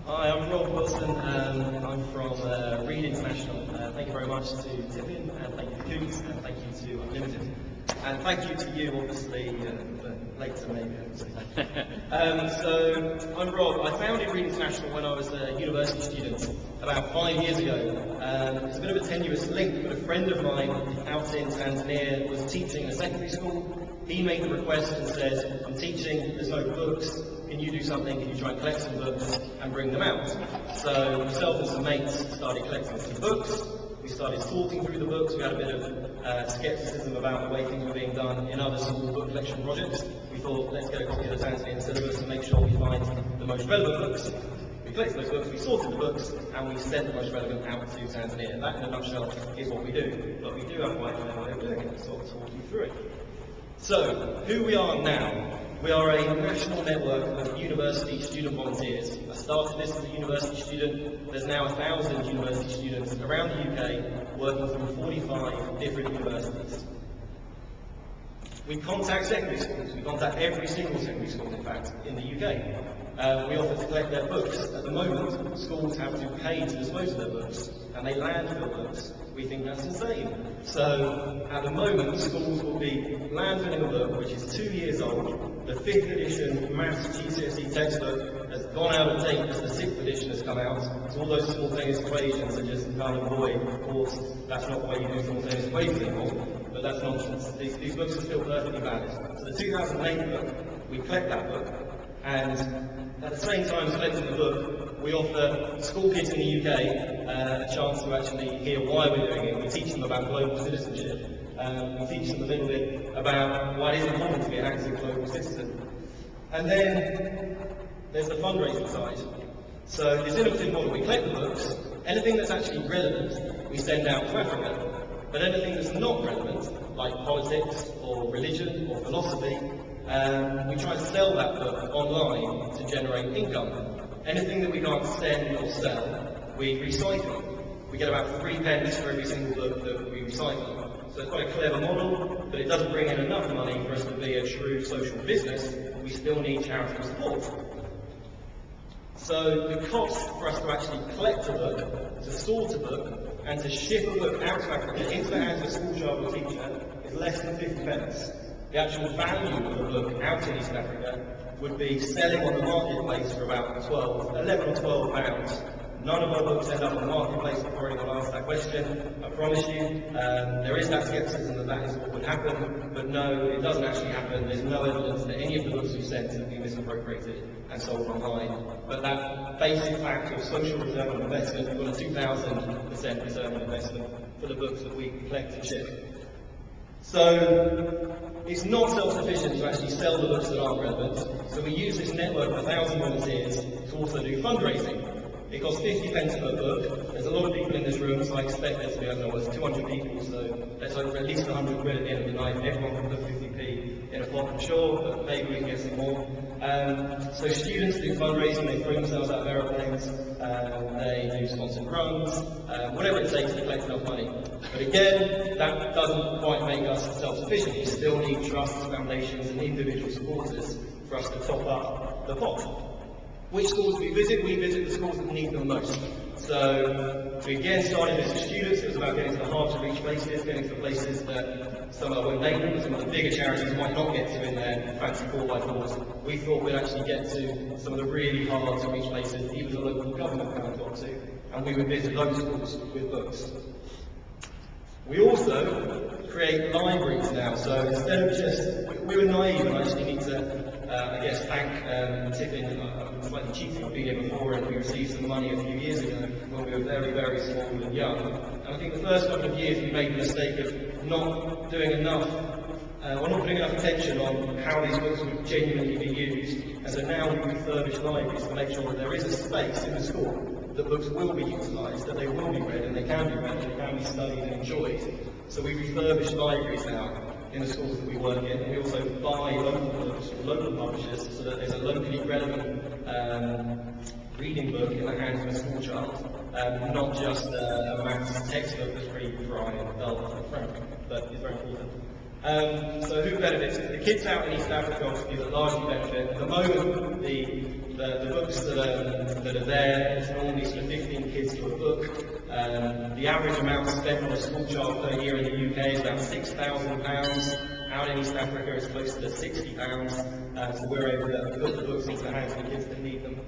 Hi, I'm Rob Wilson. I'm from Read International. Thank you very much to TFN, and thank you to Coots, and thank you to Unlimited. And thank you to you, obviously, but later maybe. So, I'm Rob. I founded Read International when I was a university student about 5 years ago. It's a bit of a tenuous link, but a friend of mine out in Tanzania was teaching a secondary school. He made the request and said, I'm teaching, there's no books, can you do something, can you try and collect some books and bring them out? So myself and some mates started collecting some books, we started sorting through the books, we had a bit of scepticism about the way things were being done in other school book collection projects. We thought, let's get a copy of the Tanzanian syllabus and make sure we find the most relevant books. We collected those books, we sorted the books, and we sent the most relevant out to Tanzania. That, in a nutshell, is what we do. But we do have quite a clever way of doing it, so I'll talk you through it. So, who we are now. We are a national network of university student volunteers. I started this as a university student. There's now 1,000 university students around the UK working from 45 different universities. We contact secondary schools. We contact every single secondary school, in fact, in the UK. We offer to collect their books. At the moment, schools have to pay to dispose of their books, and they landfill books. We think that's insane. So, at the moment, schools will be landfilling a book which is 2 years old. The 5th edition maths GCSE textbook has gone out of date as the 6th edition has come out. So all those simultaneous equations are just null and void. Of course, that's not the way you do simultaneous equations anymore, but that's nonsense. These books are still perfectly valid. So the 2008 book, we collect that book, and at the same time as collecting the book, we offer school kids in the UK a chance to actually hear why we're doing it. We teach them about global citizenship. We teach them a little bit about why it is important to be an active global citizen. And then there's the fundraising side. So this innovative model, we collect the books, anything that's actually relevant, we send out to Africa. But anything that's not relevant, like politics or religion or philosophy, we try to sell that book online to generate income. Anything that we can't send or sell, we recycle. We get about 3 pence for every single book that we recycle. So it's quite a clever model, but it doesn't bring in enough money for us to be a true social business. We still need charitable support. So the cost for us to actually collect a book, to sort a book, and to ship a book out to Africa into the hands of a school child or teacher is less than 50 pence. The actual value of a book out in East Africa would be selling on the marketplace for about 11 or 12 pounds. None of our books end up on the marketplace. I've already got asked that question. I promise you, there is that scepticism that that is what would happen, but no, it doesn't actually happen. There's no evidence that any of the books we've sent have been misappropriated and sold online. But that basic fact of social return on investment, we've got a 2,000% return on investment for the books that we collect and ship. So it's not self-sufficient to actually sell the books that aren't relevant. So we use this network of 1,000 volunteers to also do fundraising. It costs 50 pence per book. There's a lot of people in this room, so I expect there to be, I don't know, there's 200 people, so let's hope for at least 100 quid at the end of the night. Everyone can put 50p in a pot, I'm sure, but maybe we can get some more. So students do fundraising, they throw themselves out of aeroplanes, they do sponsored runs, whatever it takes to collect enough money. But again, that doesn't quite make us self-sufficient. We still need trusts, foundations, and individual supporters for us to top up the pot. Which schools we visit? We visit the schools that need them most. So we again started as students. It was about getting to the hard-to-reach places, getting to the places that some of our name them, some of the bigger charities might not get to in their fancy 4x4s. We thought we'd actually get to some of the really hard-to-reach places, even the local government haven't got to, and we would visit those schools with books. We also create libraries now, so instead of just, we were naive, and I actually need to, I guess, thank Tiffin. I'm slightly cheating, I've been here before, and we received some money a few years ago when we were very, very small and young. And I think the first couple of years we made the mistake of not doing enough, or not putting enough attention on how these books would genuinely be used. And so now we refurbish libraries to make sure that there is a space in the school that books will be utilised, that they will be read, and they can be read, and they can be studied and enjoyed. So we refurbish libraries now in the schools that we work in, and we also buy local books from local publishers so that there's a locally relevant reading book in the hands of a school child, not just a maths textbook that's pretty dry and dull, and frank, but it's very important. So who benefits? The kids out in East Africa obviously that largely benefit. At the moment, the the books that are there, it's normally sort of 15 kids to a book. The average amount spent on a school child per year in the UK is about £6,000. Out in East Africa, it's close to £60. So we're able to put the books into the hands of the kids that need them.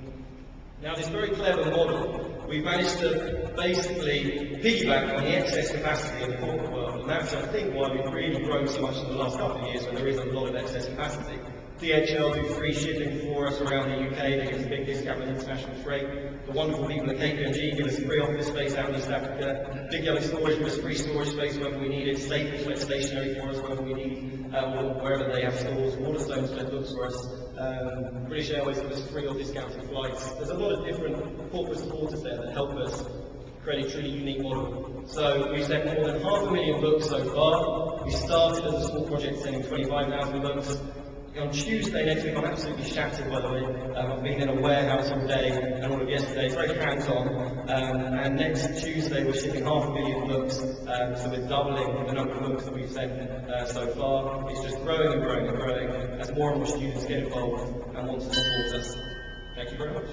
Now, this very clever model, we've managed to basically piggyback on the excess capacity of the corporate world, and that's, I think, why we've really grown so much in the last couple of years, where there is a lot of excess capacity. DHL do free shipping for us around the UK, they give us a big discount on international freight. The wonderful people at KPMG give us free office space out in East Africa. Big Yellow Storage give us free storage space wherever we need it. Staples let stationery for us wherever we need, or wherever they have stores. Waterstones let books for us. British Airways give us free or discounted flights. There's a lot of different corporate supporters there that help us create a truly unique model. So we've sent more than 500,000 books so far. We started as a small project sending 25,000 books. On Tuesday next week, I'm absolutely shattered, by the way. I've been in a warehouse all day and all of yesterday. It's very hands-on. And next Tuesday, we're shipping 500,000 books. So we're doubling the number of books that we've sent so far. It's just growing and growing and growing as more and more students get involved and want to support us. Thank you very much.